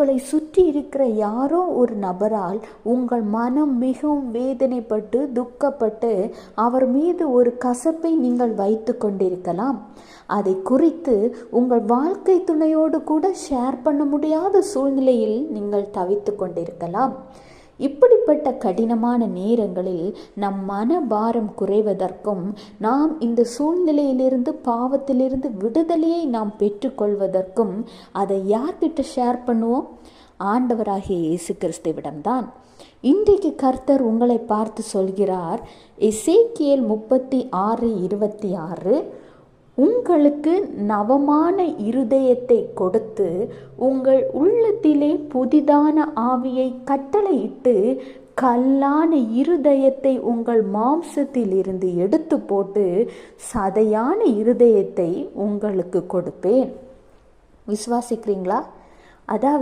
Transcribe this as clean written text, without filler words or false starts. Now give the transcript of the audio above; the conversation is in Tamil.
உங்களை சுற்றி இருக்கிற யாரோ ஒரு நபரால் உங்கள் மனம் மிகவும் வேதனைப்பட்டு துக்கப்பட்டு அவர் மீது ஒரு கசப்பை நீங்கள் வைத்து கொண்டிருக்கலாம். அதை குறித்து உங்கள் வாழ்க்கை துணையோடு கூட ஷேர் பண்ண முடியாத சூழ்நிலையில் நீங்கள் தவித்து கொண்டிருக்கலாம். இப்படிப்பட்ட கடினமான நேரங்களில் நம் மனபாரம் குறைவதற்கும் நாம் இந்த சூழ்நிலையிலிருந்து பாவத்திலிருந்து விடுதலையை நாம் பெற்றுக்கொள்வதற்கும் அதை யார்கிட்ட ஷேர் பண்ணுவோம்? ஆண்டவராகிய இயேசு கிறிஸ்துவிடம்தான். இன்றைக்கு கர்த்தர் உங்களை பார்த்து சொல்கிறார், எசேக்கியேல் 36:26, உங்களுக்கு நவமான இருதயத்தை கொடுத்து உங்கள் உள்ளத்திலே புதிதான ஆவியை கட்டளையிட்டு கல்லான இருதயத்தை உங்கள் மாம்சத்தில் இருந்து எடுத்து போட்டு சதையான இருதயத்தை உங்களுக்கு கொடுப்பேன். விசுவாசிக்கிறீங்களா? அதாவது